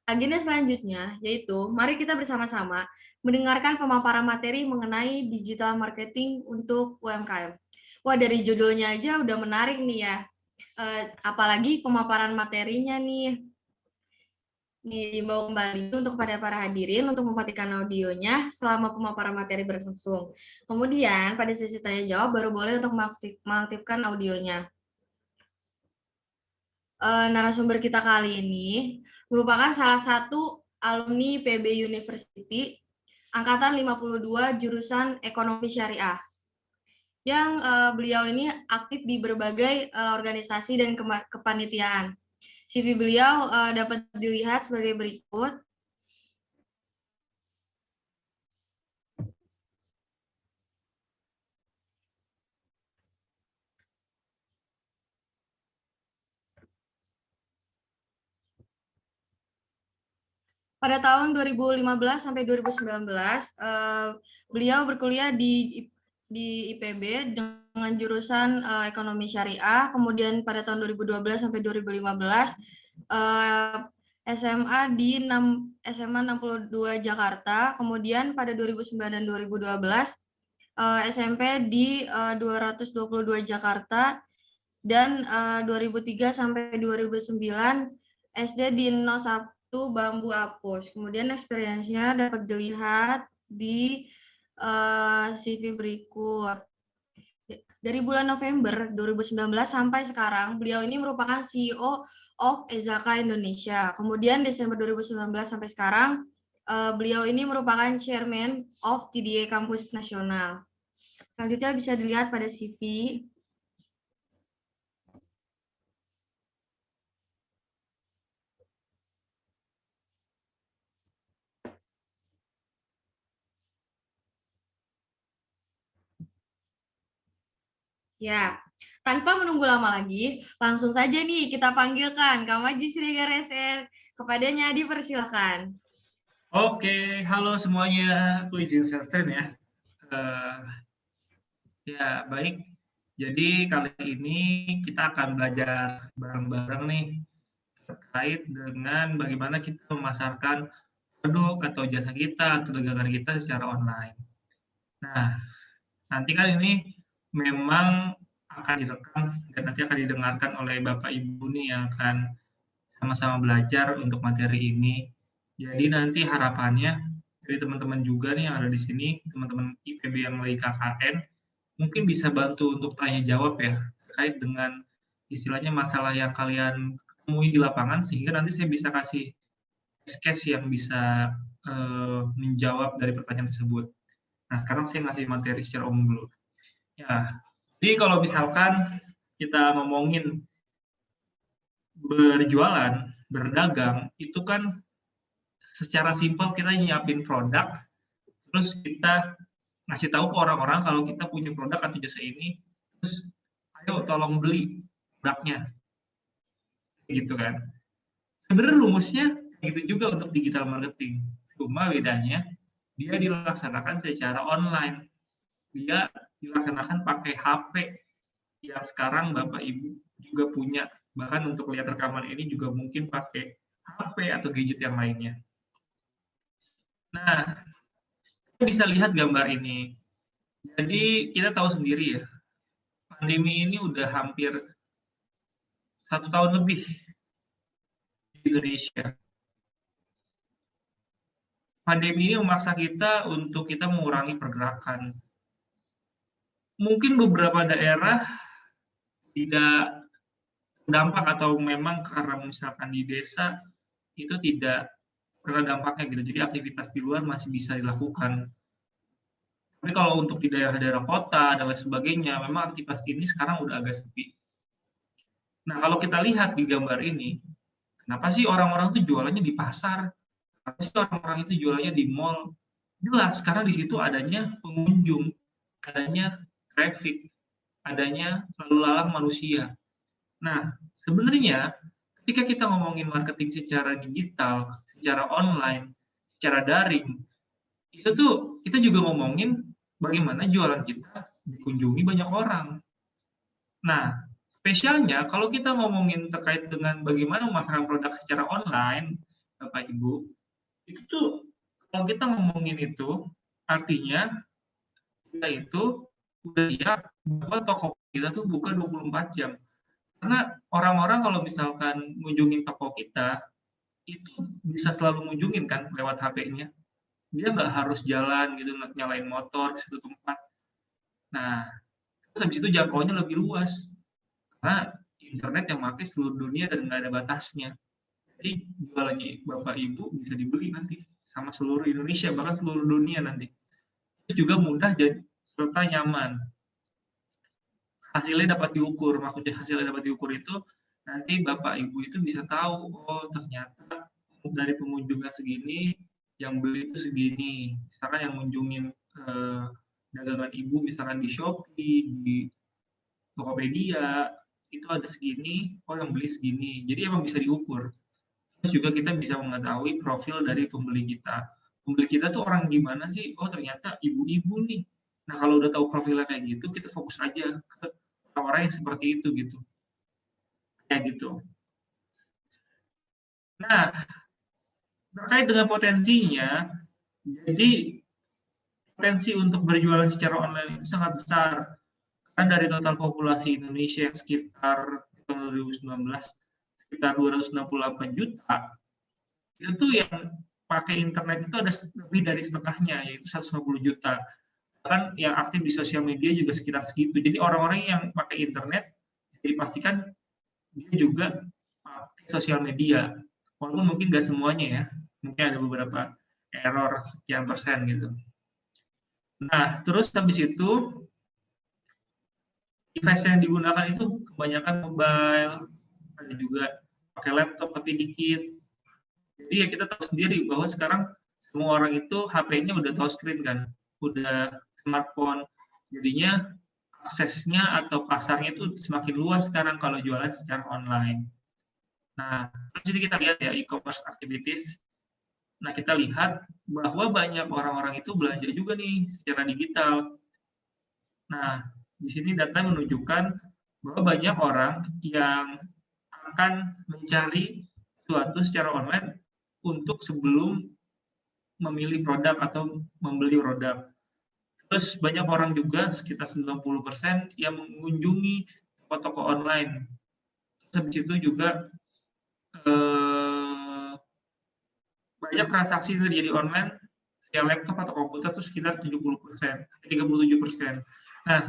Agenda selanjutnya yaitu mari kita bersama-sama mendengarkan pemaparan materi mengenai digital marketing untuk UMKM. Wah, dari judulnya aja udah menarik nih ya. Apalagi pemaparan materinya nih. Nih, mau kembali untuk kepada para hadirin untuk mematikan audionya selama pemaparan materi berlangsung. Kemudian pada sesi tanya jawab baru boleh untuk mengaktifkan audionya. Narasumber kita kali ini merupakan salah satu alumni PB University angkatan 52 jurusan Ekonomi Syariah. Yang beliau ini aktif di berbagai organisasi dan kepanitiaan. CV beliau dapat dilihat sebagai berikut. Pada tahun 2015 sampai 2019, beliau berkuliah di IPB dengan jurusan Ekonomi Syariah. Kemudian pada tahun 2012 sampai 2015, SMA di SMA 62 Jakarta. Kemudian pada 2009 dan 2012, SMP di 222 Jakarta. Dan 2003 sampai 2009, SD di 01 Bambu Apus. Kemudian experience-nya dapat dilihat di CV berikut. Dari bulan November 2019 sampai sekarang, beliau ini merupakan CEO of Ezaka Indonesia. Kemudian Desember 2019 sampai sekarang, beliau ini merupakan Chairman of TDA Kampus Nasional. Selanjutnya bisa dilihat pada CV. Ya, tanpa menunggu lama lagi, langsung saja nih kita panggilkan Kak Majdi Siregar SS. Kepadanya dipersilakan. Oke, halo semuanya. Aku izin share ya. Ya, baik. Jadi kali ini kita akan belajar bareng-bareng nih terkait dengan bagaimana kita memasarkan produk atau jasa kita atau dagangan kita secara online. Nah, nanti kan ini memang akan direkam dan nanti akan didengarkan oleh Bapak Ibu nih yang akan sama-sama belajar untuk materi ini. Jadi nanti harapannya dari teman-teman juga nih yang ada di sini, teman-teman IPB yang lagi KKN, mungkin bisa bantu untuk tanya jawab ya terkait dengan istilahnya masalah yang kalian temui di lapangan, sehingga nanti saya bisa kasih case yang bisa menjawab dari pertanyaan tersebut. Nah, sekarang saya ngasih materi secara umum dulu. Ya, jadi kalau misalkan kita ngomongin berjualan, berdagang, itu kan secara simpel kita nyiapin produk, terus kita ngasih tahu ke orang-orang kalau kita punya produk atau jasa ini, terus ayo tolong beli produknya, gitu kan. Sebenarnya rumusnya gitu juga untuk digital marketing, cuma bedanya dia dilaksanakan secara online, dia dilaksanakan pakai HP yang sekarang Bapak Ibu juga punya, bahkan untuk lihat rekaman ini juga mungkin pakai HP atau gadget yang lainnya. Nah, kita bisa lihat gambar ini. Jadi kita tahu sendiri ya, pandemi ini udah hampir 1 tahun lebih di Indonesia. Pandemi ini memaksa kita untuk kita mengurangi pergerakan. Mungkin beberapa daerah tidak terdampak atau memang karena misalkan di desa itu tidak kena dampaknya gitu. Jadi aktivitas di luar masih bisa dilakukan. Tapi kalau untuk di daerah-daerah kota dan lain sebagainya, memang aktivitas ini sekarang udah agak sepi. Nah, kalau kita lihat di gambar ini, kenapa sih orang-orang itu jualannya di pasar? Kenapa sih orang-orang itu jualannya di mall? Jelas, karena di situ adanya pengunjung, adanya traffic, adanya lalu lalang manusia. Nah, sebenarnya ketika kita ngomongin marketing secara digital, secara online, secara daring, itu tuh kita juga ngomongin bagaimana jualan kita dikunjungi banyak orang. Nah, spesialnya kalau kita ngomongin terkait dengan bagaimana memasarkan produk secara online, Bapak Ibu, itu tuh kalau kita ngomongin itu, artinya kita itu udah siap bahwa toko kita tuh buka 24 jam. Karena orang-orang kalau misalkan ngunjungin toko kita, itu bisa selalu ngunjungin kan lewat HP-nya. Dia nggak harus jalan gitu, nyalain motor ke satu tempat. Nah, terus habis itu jangkauannya lebih luas. Karena internet yang pakai seluruh dunia dan nggak ada batasnya. Jadi jualannya Bapak Ibu bisa dibeli nanti sama seluruh Indonesia, bahkan seluruh dunia nanti. Terus juga mudah jadi serta nyaman. Hasilnya dapat diukur, maksudnya hasilnya dapat diukur itu nanti Bapak Ibu itu bisa tahu, oh ternyata dari pengunjungnya segini, yang beli itu segini. Misalkan yang mengunjungin dagangan Ibu misalkan di Shopee, di Tokopedia, itu ada segini, oh yang beli segini. Jadi emang bisa diukur. Terus juga kita bisa mengetahui profil dari pembeli kita. Pembeli kita tuh orang gimana sih? Oh ternyata ibu-ibu nih. Nah kalau udah tahu profilnya kayak gitu, kita fokus aja ke orang-orang yang seperti itu gitu. Kayak gitu. Nah, terkait dengan potensinya, jadi potensi untuk berjualan secara online itu sangat besar. Karena dari total populasi Indonesia yang sekitar tahun 2019 sekitar 268 juta, itu tuh yang pakai internet itu ada lebih dari setengahnya, yaitu 150 juta. Bahkan yang aktif di sosial media juga sekitar segitu. Jadi orang-orang yang pakai internet, dipastikan dia juga pakai sosial media. Walaupun mungkin nggak semuanya ya, mungkin ada beberapa error sekian persen gitu. Nah, terus habis itu, device yang digunakan itu kebanyakan mobile, ada juga pakai laptop tapi dikit. Jadi ya kita tahu sendiri bahwa sekarang semua orang itu HP-nya udah touchscreen kan, udah smartphone. Jadinya aksesnya atau pasarnya itu semakin luas sekarang kalau jualan secara online. Nah, jadi kita lihat ya e-commerce activities. Nah, kita lihat bahwa banyak orang-orang itu belanja juga nih secara digital. Nah, di sini data menunjukkan bahwa banyak orang yang akan mencari sesuatu secara online untuk sebelum memilih produk atau membeli produk. Terus banyak orang juga, sekitar 90% yang mengunjungi toko-toko online. Terus habis itu juga banyak transaksi yang terjadi online via laptop atau komputer itu sekitar 70%, 37%. Nah,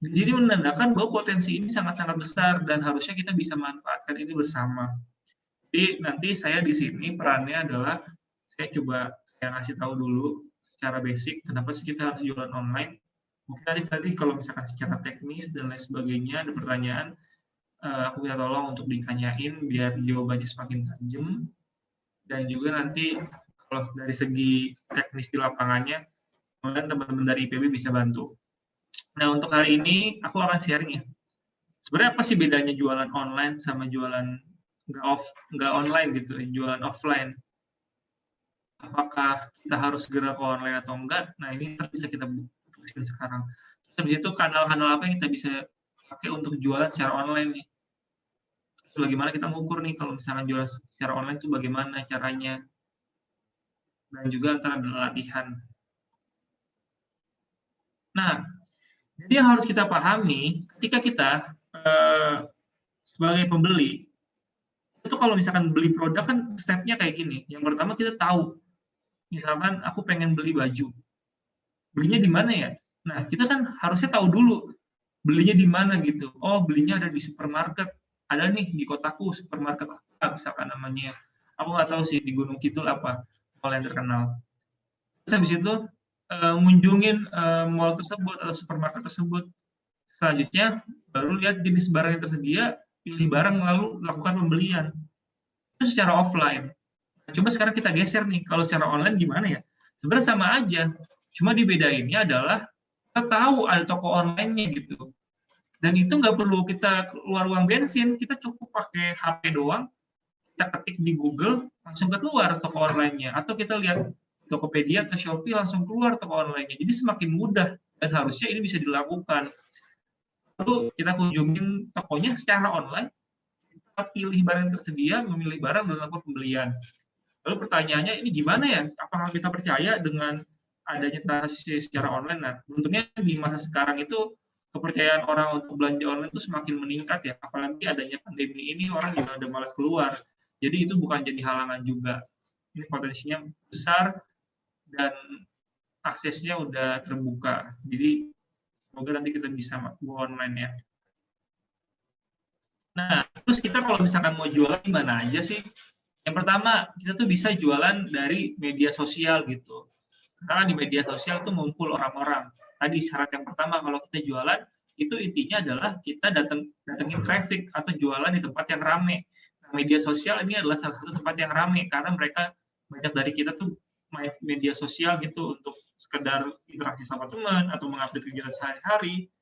di sini menandakan bahwa potensi ini sangat-sangat besar dan harusnya kita bisa manfaatkan ini bersama. Jadi nanti saya di sini perannya adalah saya coba ngasih tahu dulu secara basic kenapa sih kita harus jualan online. Mungkin nanti kalau misalkan secara teknis dan lain sebagainya ada pertanyaan, aku minta tolong untuk ditanyain biar jawabannya semakin tajam. Dan juga nanti kalau dari segi teknis di lapangannya, kemudian teman-teman dari IPB bisa bantu. Nah, untuk hari ini aku akan sharing ya. Sebenarnya apa sih bedanya jualan online sama jualan nggak online gitu, jualan offline? Apakah kita harus segera ke online atau enggak? Nah, ini bisa kita tuliskan sekarang. Terus habis itu kanal-kanal apa yang kita bisa pakai untuk jualan secara online nih? Terus bagaimana kita mengukur nih kalau misalnya jualan secara online itu bagaimana caranya? Dan juga antara latihan. Nah, jadi yang harus kita pahami ketika kita sebagai pembeli, itu kalau misalkan beli produk kan step-nya kayak gini. Yang pertama kita tahu, misalkan aku pengen beli baju. Belinya di mana ya? Nah, kita kan harusnya tahu dulu belinya di mana gitu. Oh, belinya ada di supermarket. Ada nih di kotaku supermarket apa misalkan namanya. Aku nggak tahu sih di Gunung Kidul apa mall yang terkenal. Terus habis itu ngunjungin mall tersebut atau supermarket tersebut. Selanjutnya baru lihat jenis barang yang tersedia, pilih barang lalu lakukan pembelian. Itu secara offline. Coba sekarang kita geser nih, kalau secara online gimana ya? Sebenarnya sama aja, cuma dibedainnya adalah kita tahu ada toko online-nya gitu. Dan itu nggak perlu kita keluar uang bensin, kita cukup pakai HP doang, kita ketik di Google, langsung keluar toko online-nya. Atau kita lihat Tokopedia atau Shopee, langsung keluar toko online-nya. Jadi semakin mudah, dan harusnya ini bisa dilakukan. Lalu kita kunjungin tokonya secara online, kita pilih barang yang tersedia, memilih barang, dan lakukan pembelian. Lalu pertanyaannya, ini gimana ya? Apakah kita percaya dengan adanya transaksi secara online? Nah, untungnya di masa sekarang itu kepercayaan orang untuk belanja online itu semakin meningkat ya. Apalagi adanya pandemi ini, orang juga udah malas keluar. Jadi itu bukan jadi halangan juga. Ini potensinya besar dan aksesnya udah terbuka. Jadi semoga nanti kita bisa go online ya. Nah, terus kita kalau misalkan mau jualan di mana aja sih? Yang pertama, kita tuh bisa jualan dari media sosial gitu. Karena di media sosial tuh ngumpul orang-orang. Tadi syarat yang pertama kalau kita jualan, itu intinya adalah kita datengin traffic atau jualan di tempat yang rame. Nah, media sosial ini adalah salah satu tempat yang rame karena mereka banyak dari kita tuh main media sosial gitu untuk sekedar interaksi sama teman atau mengupdate kegiatan sehari-hari,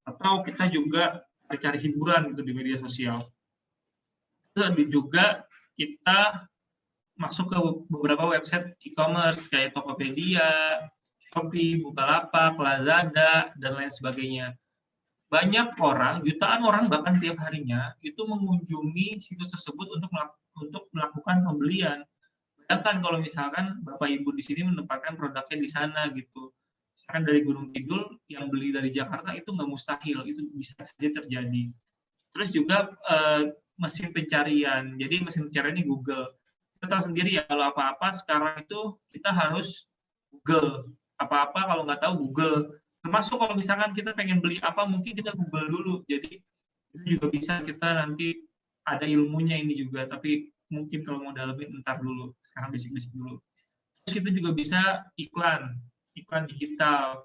atau kita juga cari hiburan gitu di media sosial. Terus juga kita masuk ke beberapa website e-commerce kayak Tokopedia, Shopee, Bukalapak, Lazada, dan lain sebagainya. Banyak orang, jutaan orang bahkan tiap harinya itu mengunjungi situs tersebut untuk melakukan pembelian. Bayangkan kalau misalkan Bapak Ibu di sini menempatkan produknya di sana gitu. Misalkan dari Gunung Kidul yang beli dari Jakarta itu nggak mustahil, itu bisa saja terjadi. Terus juga mesin pencarian. Jadi mesin pencarian ini Google. Kita tahu sendiri ya kalau apa-apa sekarang itu kita harus Google. Apa-apa kalau nggak tahu Google. Termasuk kalau misalkan kita pengen beli apa mungkin kita Google dulu. Jadi itu juga bisa kita nanti ada ilmunya ini juga. Tapi mungkin kalau mau dalamin ntar dulu. Sekarang basic-basic dulu. Terus kita juga bisa iklan digital.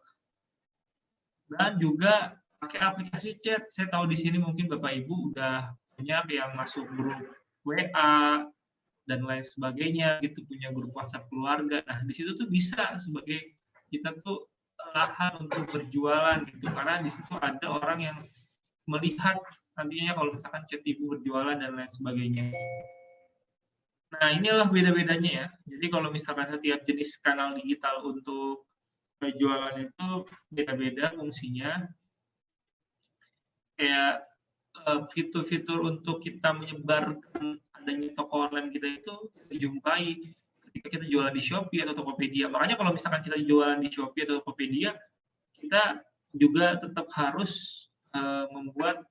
Dan juga pakai aplikasi chat. Saya tahu di sini mungkin Bapak Ibu udah banyak yang masuk grup WA dan lain sebagainya, gitu, punya grup WhatsApp keluarga. Nah, di situ tuh bisa sebagai kita tuh lahan untuk berjualan gitu, karena di situ ada orang yang melihat nantinya kalau misalkan chat Ibu berjualan dan lain sebagainya. Nah, inilah beda-bedanya ya. Jadi kalau misalkan setiap jenis kanal digital untuk jualan itu beda-beda fungsinya. Kayak fitur-fitur untuk kita menyebarkan adanya toko online kita itu dijumpai ketika kita jualan di Shopee atau Tokopedia. Makanya kalau misalkan kita jualan di Shopee atau Tokopedia, kita juga tetap harus membuat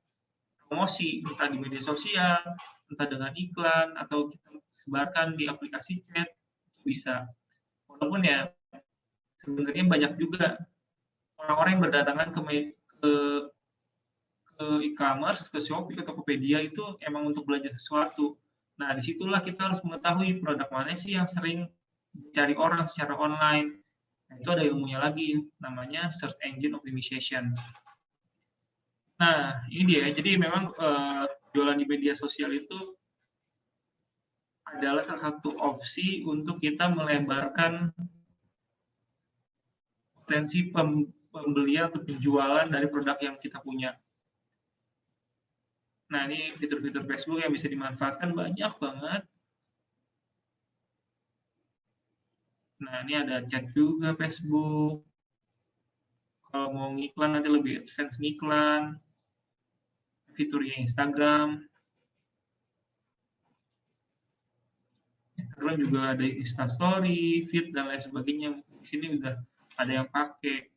promosi, entah di media sosial, entah dengan iklan, atau kita sebarkan di aplikasi chat, bisa. Walaupun ya sebenarnya banyak juga orang-orang yang berdatangan ke e-commerce, ke Shopee, ke Tokopedia itu emang untuk belajar sesuatu. Nah, disitulah kita harus mengetahui produk mana sih yang sering dicari orang secara online. Nah, itu ada ilmunya lagi, namanya Search Engine Optimization. Nah, ini dia. Jadi memang jualan di media sosial itu adalah salah satu opsi untuk kita melebarkan potensi pembelian atau penjualan dari produk yang kita punya. Nah, ini fitur-fitur Facebook yang bisa dimanfaatkan banyak banget. Nah, ini ada chat juga Facebook. Kalau mau ngiklan nanti lebih advance ngiklan. Fiturnya Instagram. Instagram juga ada Instastory, Feed, dan lain sebagainya. Di sini udah ada yang pakai.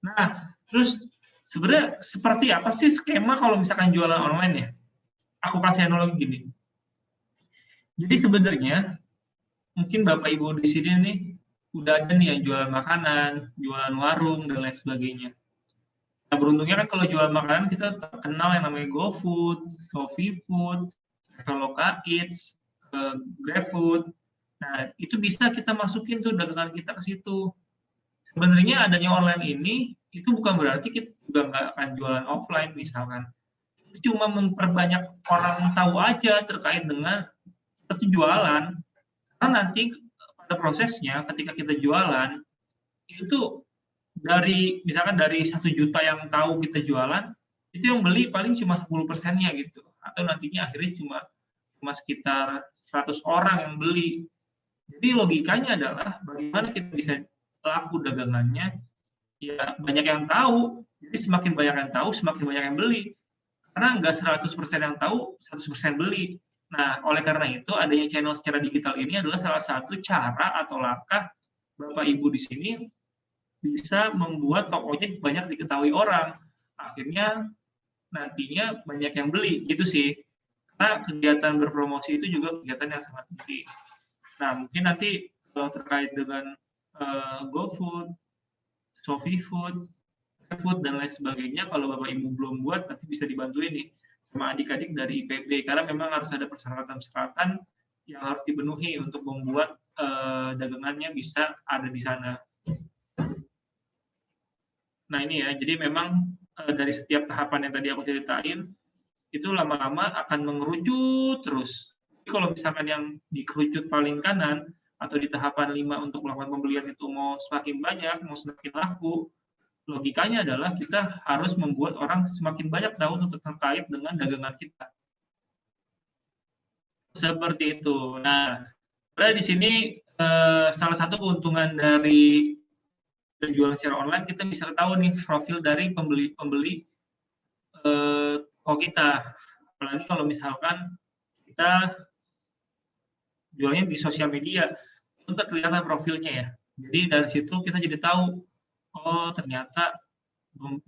Nah, terus sebenarnya seperti apa sih skema kalau misalkan jualan online ya? Aku kasih analogi gini. Jadi sebenarnya mungkin Bapak Ibu di sini nih udah ada nih yang jualan makanan, jualan warung dan lain sebagainya. Nah, beruntungnya kan kalau jualan makanan kita terkenal yang namanya GoFood, GoFood, Traveloka Eats, GrabFood. Nah, itu bisa kita masukin tuh dagangan kita ke situ. Sebenarnya adanya online ini itu bukan berarti kita juga nggak akan jualan offline misalkan. Itu cuma memperbanyak orang tahu aja terkait dengan kita jualan. Karena nanti pada prosesnya ketika kita jualan itu dari misalkan dari 1 juta yang tahu kita jualan, itu yang beli paling cuma 10%-nya gitu. Atau nantinya akhirnya cuma sekitar 100 orang yang beli. Jadi logikanya adalah bagaimana kita bisa laku dagangannya, ya banyak yang tahu. Jadi semakin banyak yang tahu, semakin banyak yang beli. Karena nggak 100% yang tahu, 100% beli. Nah, oleh karena itu adanya channel secara digital ini adalah salah satu cara atau langkah Bapak Ibu di sini bisa membuat tokonya banyak diketahui orang. Akhirnya nantinya banyak yang beli, gitu sih. Karena kegiatan berpromosi itu juga kegiatan yang sangat penting. Nah, mungkin nanti kalau terkait dengan GoFood, ShopeeFood, Food dan lain sebagainya, kalau Bapak Ibu belum buat, nanti bisa dibantuin nih sama adik-adik dari IPB, karena memang harus ada persyaratan-persyaratan yang harus dipenuhi untuk membuat dagangannya bisa ada di sana. Nah ini ya, jadi memang dari setiap tahapan yang tadi aku ceritain, itu lama-lama akan mengerucut terus. Jadi kalau misalkan yang di kerucut paling kanan, atau di tahapan 5 untuk melakukan pembelian itu mau semakin banyak, mau semakin laku, logikanya adalah kita harus membuat orang semakin banyak tahu untuk terkait dengan dagangan kita. Seperti itu. Nah, di sini salah satu keuntungan dari penjualan secara online, kita bisa tahu nih profil dari pembeli toko kita. Apalagi kalau misalkan kita jualnya di sosial media, itu kelihatan profilnya ya. Jadi dari situ kita jadi tahu, oh ternyata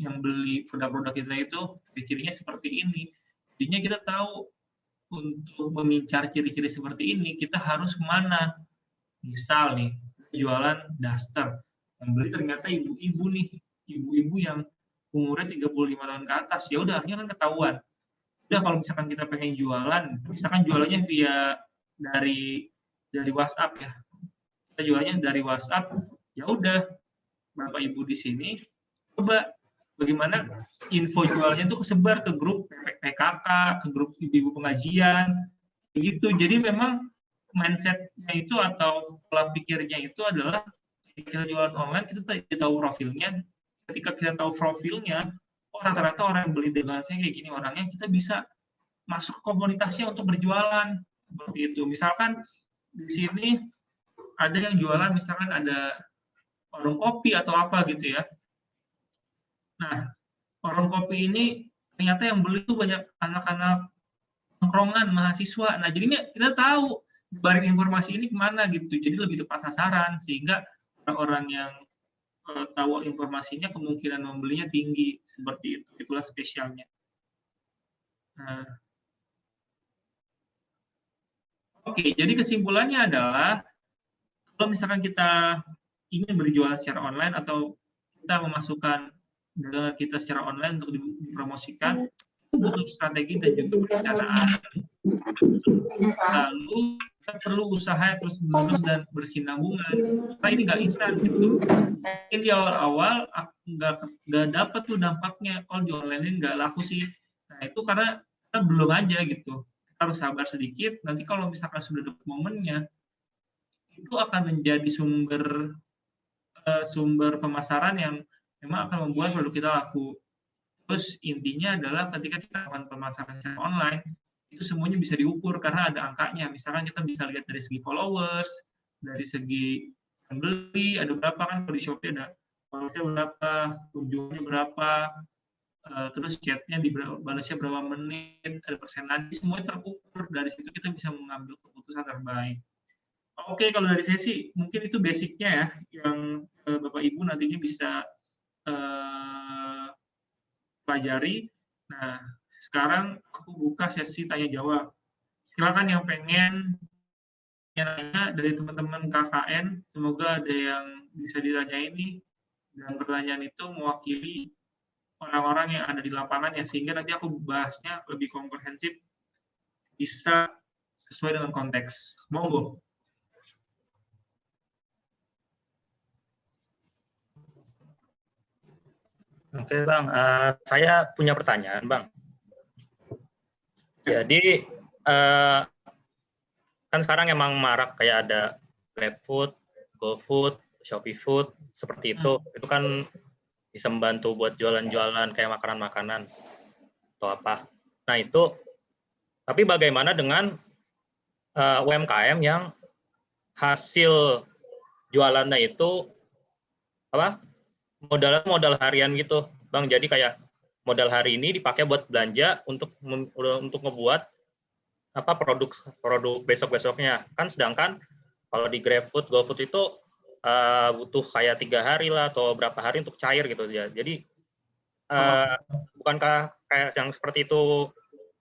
yang beli produk-produk kita itu ciri-cirinya seperti ini. Jadinya kita tahu untuk mengincar ciri-ciri seperti ini, kita harus kemana. Misal nih, jualan daster. Yang beli ternyata ibu-ibu nih, ibu-ibu yang umurnya 35 tahun ke atas. Ya udah, akhirnya kan ketahuan. Udah kalau misalkan kita pengen jualan, misalkan jualannya via dari WhatsApp ya. Kita jualnya dari WhatsApp, ya udah Bapak Ibu di sini coba bagaimana info jualnya itu kesebar ke grup PKK, ke grup ibu-ibu pengajian, gitu. Jadi memang mindset-nya itu atau pola pikirnya itu adalah ketika jualan online kita tahu profilnya. Ketika kita tahu profilnya, oh rata-rata orang yang beli dengan saya kayak gini orangnya, kita bisa masuk ke komunitasnya untuk berjualan seperti itu. Misalkan di sini ada yang jualan, misalkan ada warung kopi atau apa gitu ya. Nah, warung kopi ini ternyata yang beli itu banyak anak-anak nongkrongan, mahasiswa. Nah, jadinya kita tahu baring informasi ini kemana gitu. Jadi lebih tepat sasaran, sehingga orang-orang yang tahu informasinya kemungkinan membelinya tinggi. Seperti itu. Itulah spesialnya. Nah, oke, jadi kesimpulannya adalah kalau misalkan kita ingin berjualan secara online atau kita memasukkan dagangan kita secara online untuk dipromosikan, itu butuh strategi dan juga perencanaan. Lalu kita perlu usaha terus-menerus dan berkesinambungan. Karena ini nggak instan gitu. Mungkin di awal-awal nggak dapat tuh dampaknya. Oh di online ini nggak laku sih. Nah itu karena belum aja gitu. Kita harus sabar sedikit. Nanti kalau misalkan sudah dapat momennya, itu akan menjadi sumber pemasaran yang memang akan membuat produk kita laku. Terus intinya adalah ketika kita melakukan pemasaran secara online, itu semuanya bisa diukur karena ada angkanya. Misalkan kita bisa lihat dari segi followers, dari segi pembeli, ada berapa kan kalau di Shopee ada followersnya berapa, kunjungannya berapa, terus chatnya dibalasnya berapa menit, ada persenan, semuanya terukur. Dari situ kita bisa mengambil keputusan terbaik. Oke, kalau dari saya sih mungkin itu basicnya ya, yang Bapak Ibu nantinya bisa pelajari. Nah, sekarang aku buka sesi tanya jawab. Silakan yang pengen nanya dari teman-teman KKN, semoga ada yang bisa ditanyain nih, dan pertanyaan itu mewakili orang-orang yang ada di lapangan ya, sehingga nanti aku bahasnya lebih komprehensif, bisa sesuai dengan konteks. Monggo. Oke Bang, saya punya pertanyaan Bang. Jadi kan sekarang emang marak kayak ada GrabFood, GoFood, ShopeeFood, seperti itu. Itu kan bisa membantu buat jualan-jualan kayak makanan-makanan atau apa. Nah itu, tapi bagaimana dengan UMKM yang hasil jualannya itu apa? Modal harian gitu, Bang. Jadi kayak modal hari ini dipakai buat belanja untuk ngebuat produk besok-besoknya. Kan sedangkan kalau di GrabFood, GoFood itu butuh kayak 3 hari lah atau berapa hari untuk cair gitu ya. Jadi bukankah kayak yang seperti itu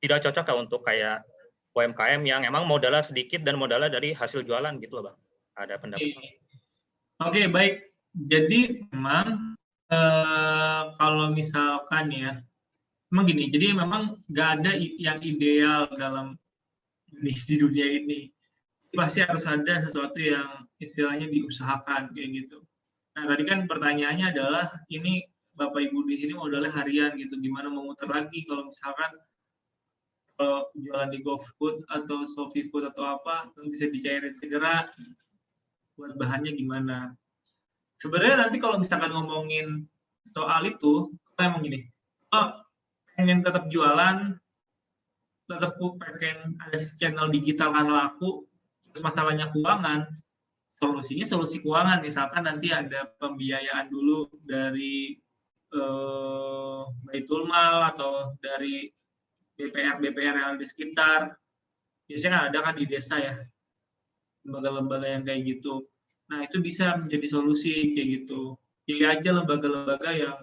tidak cocok ya untuk kayak UMKM yang emang modalnya sedikit dan modalnya dari hasil jualan gitu loh Bang. Ada pendapat? Oke, baik. Jadi memang kalau misalkan ya, memang gini, jadi memang nggak ada yang ideal dalam di dunia ini. Pasti harus ada sesuatu yang istilahnya diusahakan kayak gitu. Nah, tadi kan pertanyaannya adalah ini Bapak Ibu di sini modalnya harian gitu, gimana mau muter lagi kalau misalkan kalau jualan di GoFood atau ShopeeFood atau apa bisa dicairin segera, buat bahannya gimana. Sebenarnya nanti kalau misalkan ngomongin soal itu, emang gini, kalau pengen tetap jualan, tetap pengen ada channel digital kan laku, terus masalahnya keuangan, solusinya solusi keuangan. Misalkan nanti ada pembiayaan dulu dari Baitul Mal atau dari BPR yang di sekitar. Biasanya ada kan di desa ya, lembaga-lembaga yang kayak gitu. Nah, itu bisa menjadi solusi kayak gitu. Pilih aja lembaga-lembaga yang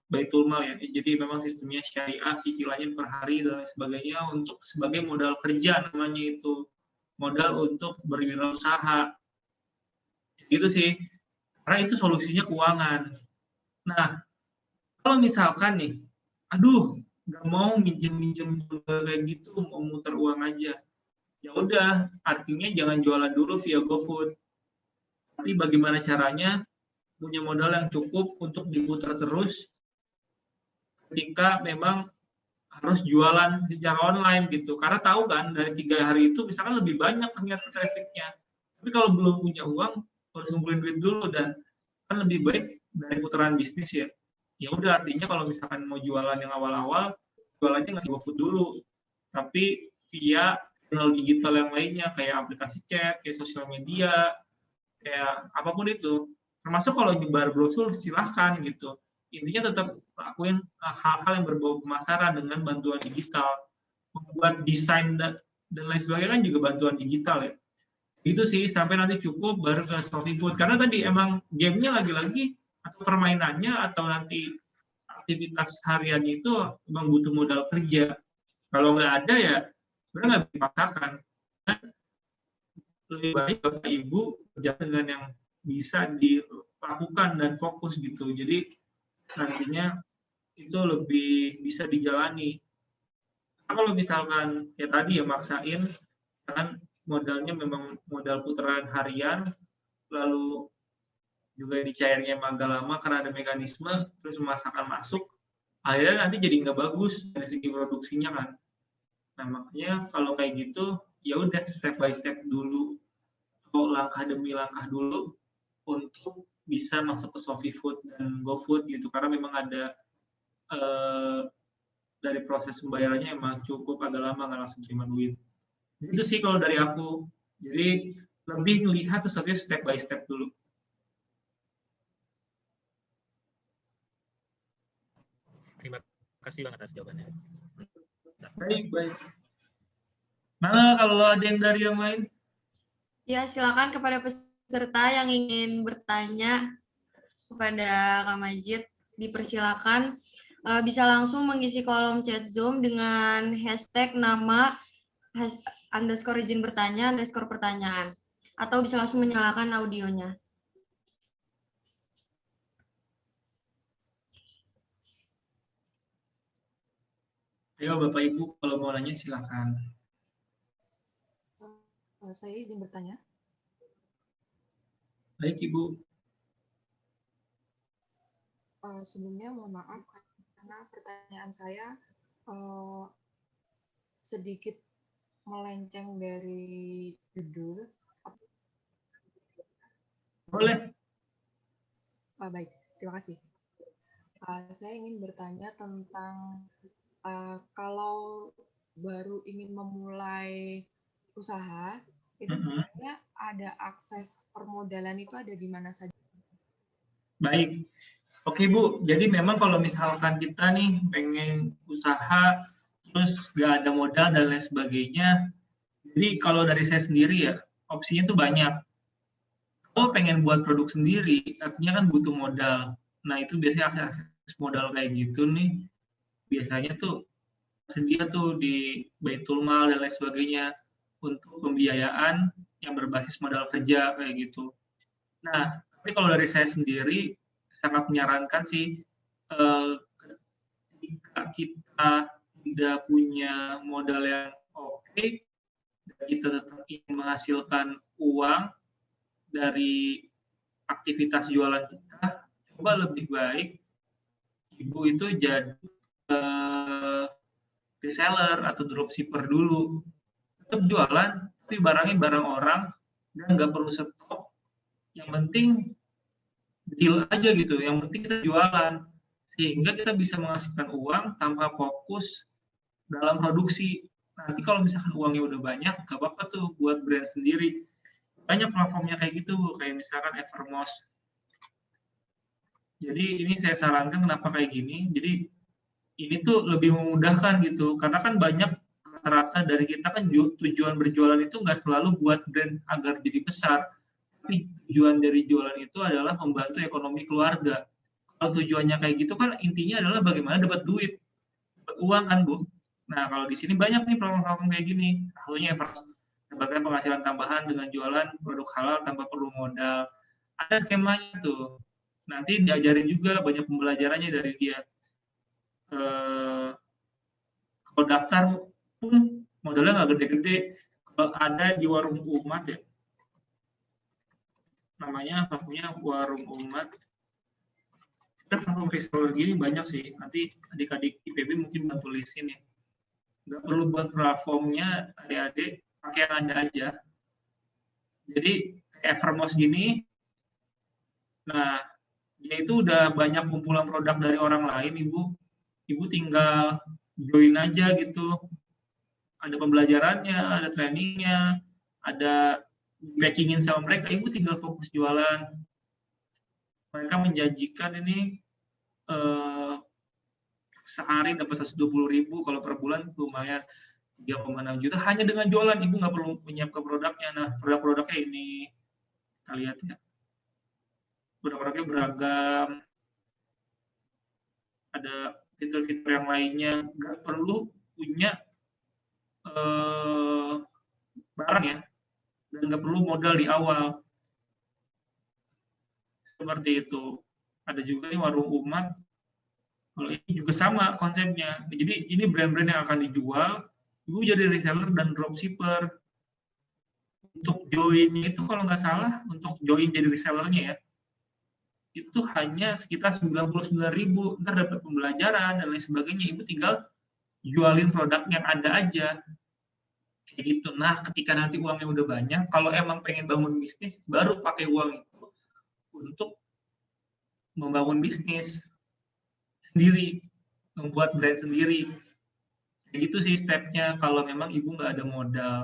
Baitul Mal ya. Jadi memang sistemnya syariah, cicilannya per hari dan lain sebagainya untuk sebagai modal kerja namanya itu. Modal untuk berwirausaha. Gitu sih. Karena itu solusinya keuangan. Nah, kalau misalkan nih, aduh, nggak mau minjem kayak gitu, mau muter uang aja. Ya udah, artinya jangan jualan dulu via GoFood. Tapi bagaimana caranya punya modal yang cukup untuk diputar terus ketika memang harus jualan secara online gitu. Karena tahu kan dari 3 hari itu misalkan lebih banyak ternyata trafficnya. Tapi kalau belum punya uang harus ngumpulin duit dulu dan kan lebih baik dari putaran bisnis ya. Ya udah artinya kalau misalkan mau jualan yang awal-awal jualannya nggak GoFood dulu, tapi via channel digital yang lainnya kayak aplikasi chat, kayak sosial media, kayak apapun itu. Termasuk kalau nyebar brosur silahkan gitu. Intinya tetap lakuin hal-hal yang berbau pemasaran dengan bantuan digital. Membuat desain dan lain sebagainya kan juga bantuan digital ya. Itu sih sampai nanti cukup baru ke ShopeeFood. Karena tadi emang gamenya lagi-lagi atau permainannya atau nanti aktivitas harian itu memang butuh modal kerja. Kalau nggak ada ya sebenarnya nggak dipaksakan. Lebih baik Bapak Ibu kerja dengan yang bisa dilakukan dan fokus gitu. Jadi nantinya itu lebih bisa dijalani. Nah, kalau misalkan ya tadi ya maksain, kan modalnya memang modal putaran harian, lalu juga dicairnya agak lama karena ada mekanisme, terus pemasakan masuk, akhirnya nanti jadi nggak bagus dari segi produksinya kan. Nah makanya kalau kayak gitu ya udah step by step dulu, atau langkah demi langkah dulu untuk bisa masuk ke ShopeeFood dan GoFood gitu, karena memang ada dari proses pembayarannya emang cukup agak lama nggak langsung terima duit. Itu sih kalau dari aku. Jadi lebih melihat sesuatu step by step dulu. Terima kasih Bang atas jawabannya. Baik. Nah, kalau ada yang dari yang lain? Ya, silakan kepada peserta yang ingin bertanya kepada Kak Majid, dipersilakan. Bisa langsung mengisi kolom chat Zoom dengan hashtag nama _ izin bertanya _ pertanyaan. Atau bisa langsung menyalakan audionya. Ayo Bapak Ibu kalau mau nanya silakan. Saya izin bertanya. Baik Ibu. Sebelumnya mohon maaf karena pertanyaan saya sedikit melenceng dari judul. Boleh. Baik, terima kasih. Saya ingin bertanya tentang kalau baru ingin memulai usaha, itu sebenarnya ada akses permodalan itu ada di mana saja? Baik. Oke Bu, jadi memang kalau misalkan kita nih pengen usaha, terus nggak ada modal dan lain sebagainya, Jadi kalau dari saya sendiri ya, opsinya tuh banyak. Kalau pengen buat produk sendiri, artinya kan butuh modal. Nah, itu biasanya akses modal kayak gitu nih, biasanya tuh sedia tuh di Baitul Mal dan lain sebagainya untuk pembiayaan yang berbasis modal kerja kayak gitu. Nah, tapi kalau dari saya sendiri sangat menyarankan sih ketika kita tidak punya modal yang oke, dan kita tetap ingin menghasilkan uang dari aktivitas jualan kita, coba lebih baik ibu itu jadi reseller atau dropshipper dulu. Tetap jualan, tapi barangnya barang orang dan nggak perlu stok. Yang penting deal aja gitu. Yang penting kita jualan sehingga kita bisa menghasilkan uang tanpa fokus dalam produksi. Nanti kalau misalkan uangnya udah banyak, nggak apa-apa tuh buat brand sendiri. Banyak platformnya kayak gitu, kayak misalkan Evermost. Jadi ini saya sarankan kenapa kayak gini. Jadi ini tuh lebih memudahkan gitu, karena kan banyak rata-rata dari kita kan tujuan berjualan itu nggak selalu buat brand agar jadi besar, tapi tujuan dari jualan itu adalah membantu ekonomi keluarga. Kalau tujuannya kayak gitu kan intinya adalah bagaimana dapat duit, dapat uang kan Bu. Nah kalau di sini banyak nih platform kayak gini, satunya Everest, dapatkan penghasilan tambahan dengan jualan produk halal tanpa perlu modal. Ada skemanya tuh. Nanti diajarin juga banyak pembelajarannya dari dia. Kalau daftar pun modalnya nggak gede-gede. Kalau ada di Warung Umat ya, namanya platformnya Warung Umat. Platform reseller gini banyak sih. Nanti adik-adik IPB mungkin bantu tulisin ya. Nggak perlu buat platformnya, adik-adik pakai yang ada aja. Jadi Evermost gini, nah dia itu udah banyak kumpulan produk dari orang lain, Ibu tinggal join aja gitu. Ada pembelajarannya, ada trainingnya, ada packingin sama mereka, Ibu tinggal fokus jualan. Mereka menjanjikan ini sehari dapat 120.000, kalau per bulan lumayan 3,6 juta hanya dengan jualan. Ibu nggak perlu menyiapkan produknya. Nah, produk-produknya ini kita lihat ya. Produk-produknya beragam. Ada fitur-fitur yang lainnya, nggak perlu punya barang ya, dan nggak perlu modal di awal. Seperti itu. Ada juga nih Warung Umat. Kalau ini juga sama konsepnya. Jadi ini brand-brand yang akan dijual, Ibu jadi reseller dan dropshipper. Untuk join-nya itu kalau nggak salah, untuk join jadi resellernya ya, itu hanya sekitar 99.000. Ntar dapat pembelajaran dan lain sebagainya. Ibu tinggal jualin produk yang ada aja. Kayak gitu. Nah, ketika nanti uangnya udah banyak, kalau emang pengen bangun bisnis, baru pakai uang itu untuk membangun bisnis sendiri, membuat brand sendiri. Kayak gitu sih stepnya kalau memang Ibu nggak ada modal.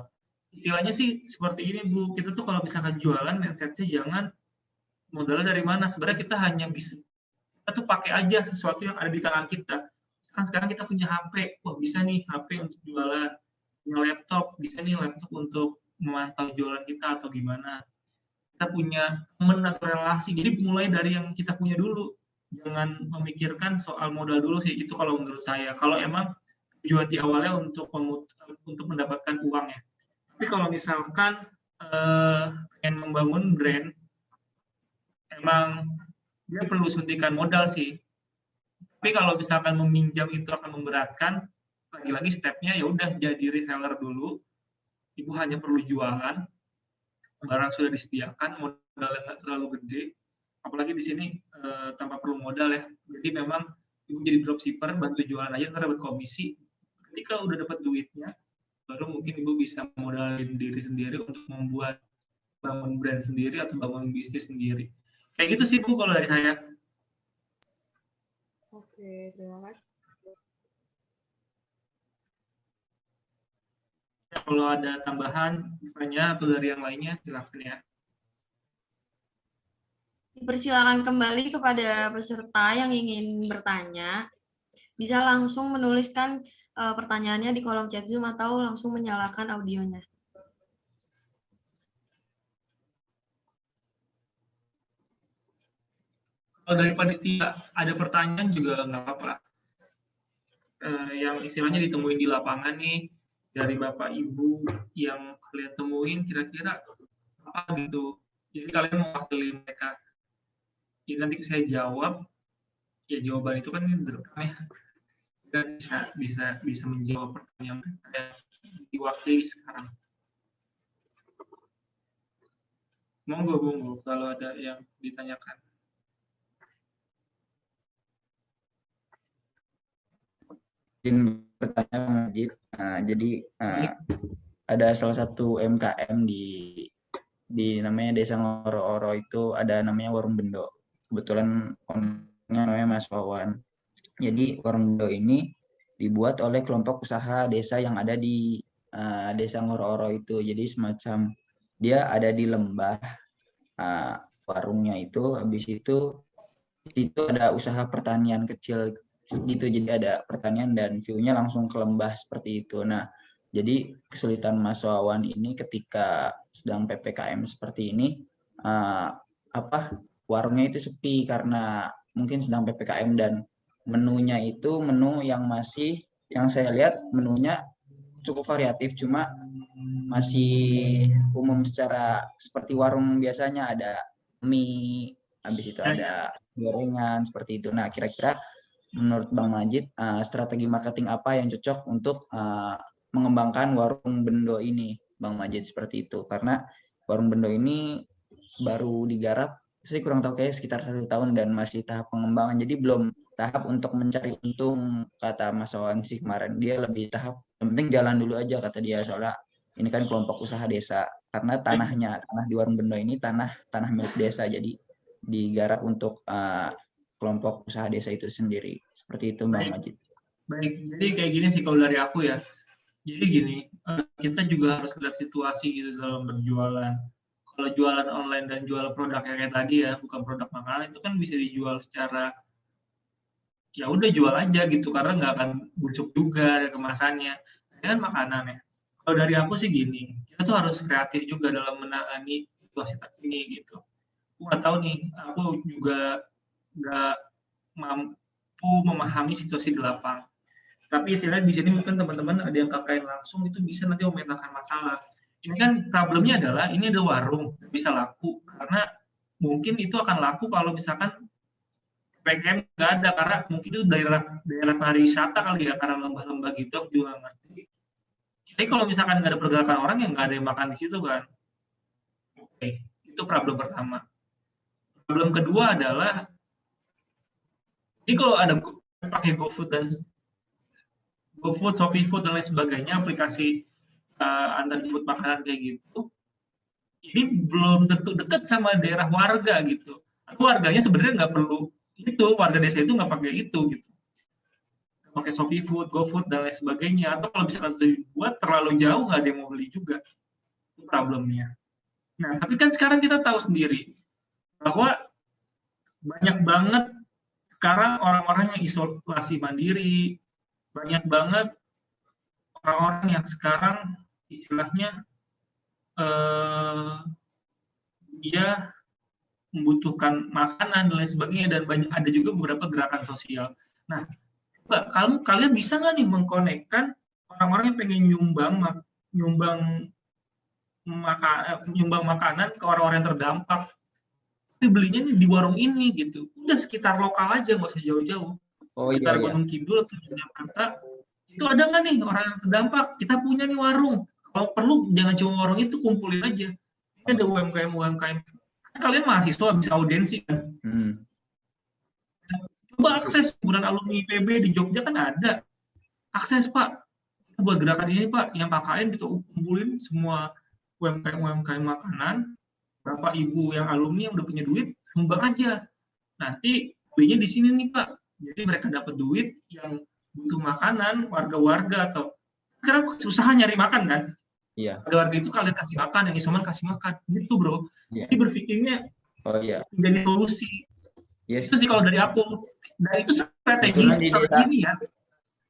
Istilahnya sih seperti ini Bu, kita tuh kalau misalkan jualan, mindsetnya jangan modalnya dari mana. Sebenarnya kita hanya bisa, kita tuh pakai aja sesuatu yang ada di tangan kita. Kan sekarang kita punya HP, wah bisa nih HP untuk jualan, punya laptop, bisa nih laptop untuk memantau jualan kita atau gimana. Kita punya teman atau relasi, jadi mulai dari yang kita punya dulu. Jangan memikirkan soal modal dulu sih, itu kalau menurut saya. Kalau emang tujuan di awalnya untuk mendapatkan uang ya. Tapi kalau misalkan pengen membangun brand, emang dia perlu suntikan modal sih. Tapi kalau misalkan meminjam itu akan memberatkan, lagi-lagi stepnya ya udah jadi reseller dulu. Ibu hanya perlu jualan, barang sudah disediakan, modalnya nggak terlalu gede. Apalagi di sini tanpa perlu modal ya. Jadi memang Ibu jadi dropshipper, bantu jualan aja, ntar dapat komisi. Ketika udah dapat duitnya, baru mungkin Ibu bisa modalin diri sendiri untuk membuat bangun brand sendiri atau bangun bisnis sendiri. Kayak gitu sih Bu kalau dari saya. Oke, terima kasih. Kalau ada tambahan pertanyaan atau dari yang lainnya, silakan ya. Dipersilakan kembali kepada peserta yang ingin bertanya. Bisa langsung menuliskan pertanyaannya di kolom chat Zoom atau langsung menyalakan audionya. Kalau dari panitia ada pertanyaan juga nggak apa-apa. Yang istilahnya ditemuin di lapangan nih dari Bapak Ibu yang kalian temuin kira-kira apa gitu. Jadi kalian mewakili mereka. Jadi nanti saya jawab, ya jawaban itu kan direkam ya. Dan bisa menjawab pertanyaan mereka yang diwakili sekarang. Monggo kalau ada yang ditanyakan. Izin bertanya Bang Majid. Jadi ada salah satu UMKM di namanya Desa Ngoro-Oro itu ada namanya Warung Bendo. Kebetulan namanya Mas Wawan. Jadi Warung Bendo ini dibuat oleh kelompok usaha desa yang ada di Desa Ngoro-Oro itu. Jadi semacam dia ada di lembah warungnya itu. Habis itu ada usaha pertanian kecil gitu, jadi ada pertanian dan view-nya langsung ke lembah seperti itu. Nah, jadi kesulitan Mas Wawan ini ketika sedang PPKM seperti ini, warungnya itu sepi karena mungkin sedang PPKM dan menunya itu menu yang saya lihat menunya cukup variatif, cuma masih umum secara seperti warung biasanya, ada mie, habis itu ada gorengan seperti itu. Nah, kira-kira menurut Bang Majid, strategi marketing apa yang cocok untuk mengembangkan Warung Bendo ini, Bang Majid, seperti itu? Karena Warung Bendo ini baru digarap, saya kurang tahu kayak sekitar 1 tahun dan masih tahap pengembangan, jadi belum tahap untuk mencari untung, kata Mas Wawan sih kemarin. Dia lebih tahap, yang penting jalan dulu aja, kata dia, soalnya ini kan kelompok usaha desa. Karena tanah di Warung Bendo ini tanah milik desa, jadi digarap untuk kelompok usaha desa itu sendiri. Seperti itu Bang Majid. Baik, jadi kayak gini sih kalau dari aku ya. Jadi gini, kita juga harus lihat situasi gitu dalam berjualan. Kalau jualan online dan jual produk kayak tadi ya, bukan produk makanan, itu kan bisa dijual secara ya udah jual aja gitu, karena nggak akan busuk juga ada kemasannya. Ini kan makanan ya. Kalau dari aku sih gini, kita tuh harus kreatif juga dalam menangani situasi terkini gitu. Aku nggak tahu nih, aku juga nggak mampu memahami situasi di lapang. Tapi istilahnya di sini mungkin teman-teman ada yang KKN langsung itu bisa nanti memetakan masalah. Ini kan problemnya adalah ini ada warung bisa laku karena mungkin itu akan laku kalau misalkan PPKM nggak ada, karena mungkin itu daerah pariwisata kali ya, karena lembah-lembah gitu aku juga ngerti. Jadi kalau misalkan nggak ada pergerakan orang yang nggak ada yang makan di situ kan. Oke, itu problem pertama. Problem kedua adalah, jadi kalau ada pakai GoFood, ShopeeFood dan lain sebagainya, aplikasi antar food makanan kayak gitu, ini belum tentu dekat sama daerah warga gitu. Warganya sebenarnya nggak perlu itu, warga desa itu nggak pakai itu gitu. Pakai ShopeeFood, GoFood dan lain sebagainya. Atau kalau misalkan itu dibuat terlalu jauh nggak ada yang mau beli juga. Itu problemnya. Nah, tapi kan sekarang kita tahu sendiri bahwa banyak banget sekarang orang-orang yang isolasi mandiri, banyak banget orang-orang yang sekarang istilahnya dia membutuhkan makanan dan lain sebagainya, dan banyak ada juga beberapa gerakan sosial. Nah, kalian bisa nggak nih mengkonekkan orang-orang yang pengen nyumbang makanan ke orang-orang yang terdampak, tapi belinya nih di warung ini gitu. Udah sekitar lokal aja, nggak usah jauh-jauh. Sekitar Gunung Kidul atau Jakarta, itu ada nggak nih orang yang terdampak? Kita punya nih warung. Kalau perlu jangan cuma warung itu, kumpulin aja. Ini ada UMKM. Kalian mahasiswa bisa audiensi kan? Coba akses himpunan alumni IPB di Jogja kan ada. Akses Pak, buat gerakan ini Pak, yang KKN kita kumpulin semua UMKM makanan, Bapak Ibu yang alumni yang udah punya duit, sumbang aja. Nanti belinya di sini nih Pak. Jadi mereka dapat duit, yang butuh makanan, warga-warga atau karena susah nyari makan kan? Iya. Warga itu kalian kasih makan, yang isoman kasih makan, gitu bro. Iya. Jadi berpikirnya jadi solusi. Yes. Itu sih kalau dari aku. Nah itu strategi ini ya,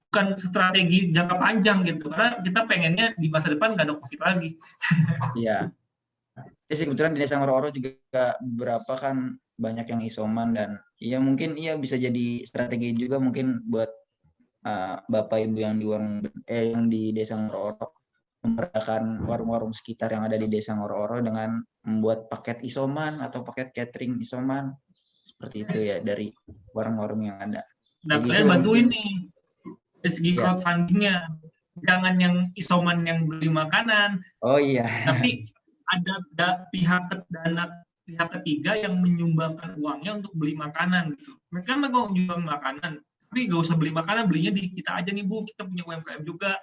bukan strategi jangka panjang gitu. Karena kita pengennya di masa depan nggak ada COVID lagi. Iya. Ya sih, kebetulan di Desa Ngoro-Oro juga beberapa kan banyak yang isoman dan Iya mungkin iya bisa jadi strategi juga mungkin buat Bapak Ibu yang di Desa Ngoro-Oro memberdayakan warung-warung sekitar yang ada di Desa Ngoro-Oro dengan membuat paket isoman atau paket catering isoman seperti itu ya dari warung-warung yang ada. Nah, Kayak kalian gitu bantuin mungkin. nih dari segi Iya. crowdfundingnya. Jangan yang isoman yang beli makanan, Oh iya. tapi ada pihak ketiga yang menyumbangkan uangnya untuk beli makanan gitu. Mereka mau menyumbang makanan, tapi gak usah beli makanan, belinya di kita aja nih Bu, kita punya UMKM juga.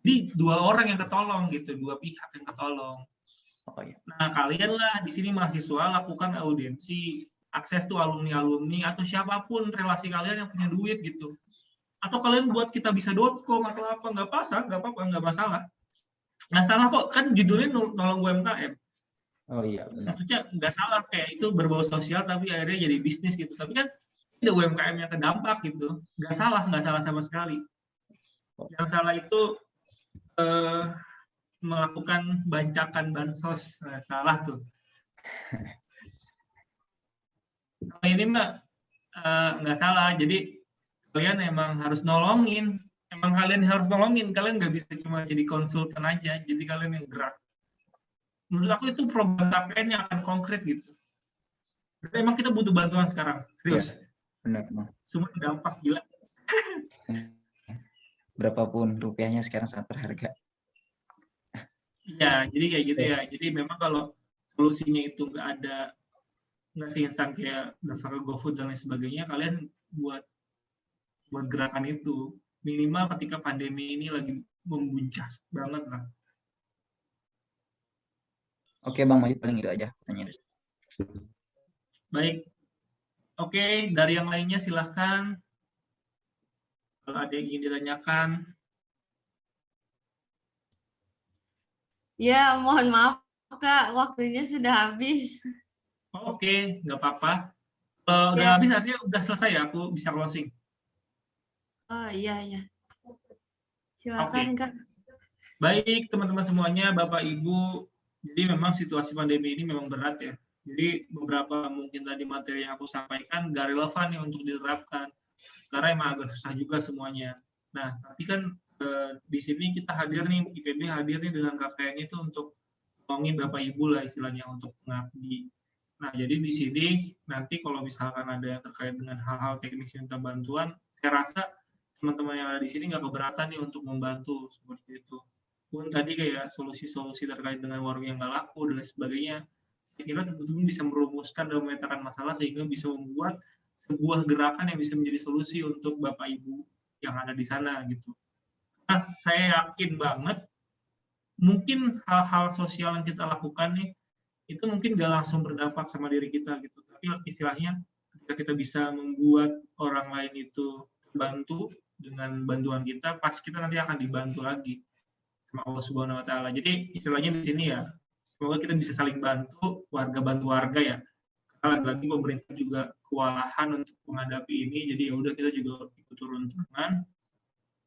Jadi 2 orang yang ketolong gitu, 2 pihak yang ketolong. Oh iya. Nah, kalian lah di sini mahasiswa lakukan audiensi, akses tuh alumni-alumni atau siapapun relasi kalian yang punya duit gitu. Atau kalian buat kitabisa.com atau apa, nggak apa-apa, nggak masalah. Nggak salah kok, kan judulnya nolong UMKM. Oh iya benar. Maksudnya nggak salah, kayak itu berbau sosial tapi akhirnya jadi bisnis gitu. Tapi kan ada UMKM yang terdampak gitu. Nggak salah sama sekali. Yang salah itu melakukan bancakan bansos. Nah, salah tuh. Kalau ini mah nggak salah. Jadi kalian emang harus nolongin. Emang kalian harus nolongin. Kalian nggak bisa cuma jadi konsultan aja. Jadi kalian yang gerak. Menurut aku itu program KPN yang akan konkret gitu. Emang kita butuh bantuan sekarang, serius. Benar. Semua dampak gila. Berapapun rupiahnya sekarang sangat berharga. Ya, jadi kayak gitu ya. Jadi memang kalau solusinya itu nggak seinstan kayak daftar ke GoFood dan lain sebagainya, kalian buat gerakan itu. Minimal ketika pandemi ini lagi membuncas banget lah. Oke Bang Majid, paling itu aja pertanyaan. Baik. Oke, dari yang lainnya silahkan. Kalau ada yang ingin ditanyakan. Ya, mohon maaf Kak, waktunya sudah habis. Oke, nggak apa-apa. Kalau udah habis artinya udah selesai ya, aku bisa closing. Oh iya. Silakan Kak. Baik, teman-teman semuanya, Bapak Ibu. Jadi memang situasi pandemi ini memang berat ya. Jadi beberapa mungkin tadi materi yang aku sampaikan nggak relevan nih untuk diterapkan. Karena emang agak susah juga semuanya. Nah, tapi kan di sini kita hadir nih, IPB hadir nih dengan KPN itu untuk ngomongin Bapak Ibu lah istilahnya untuk mengabdi. Nah, jadi di sini nanti kalau misalkan ada yang terkait dengan hal-hal teknis yang minta bantuan, saya rasa teman-teman yang ada di sini nggak keberatan nih untuk membantu seperti itu. Pun tadi kayak solusi-solusi terkait dengan warung yang nggak laku dan lain sebagainya, saya kira teman-teman bisa merumuskan dan memetakan masalah sehingga bisa membuat sebuah gerakan yang bisa menjadi solusi untuk Bapak Ibu yang ada di sana gitu. Nah, saya yakin banget mungkin hal-hal sosial yang kita lakukan nih itu mungkin nggak langsung berdampak sama diri kita gitu, tapi istilahnya ketika kita bisa membuat orang lain itu terbantu dengan bantuan kita, pasti kita nanti akan dibantu lagi sama Allah Subhanahu wa taala. Jadi istilahnya di sini ya, semoga kita bisa saling bantu, warga bantu warga ya. Karena lagi pemerintah juga kewalahan untuk menghadapi ini, jadi ya udah kita juga ikut turun tangan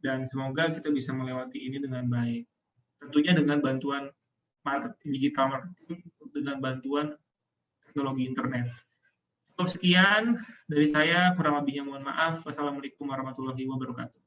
dan semoga kita bisa melewati ini dengan baik. Tentunya dengan bantuan digital marketing, dengan bantuan teknologi internet. Cukup sekian dari saya, kurang lebihnya mohon maaf. Wassalamualaikum warahmatullahi wabarakatuh.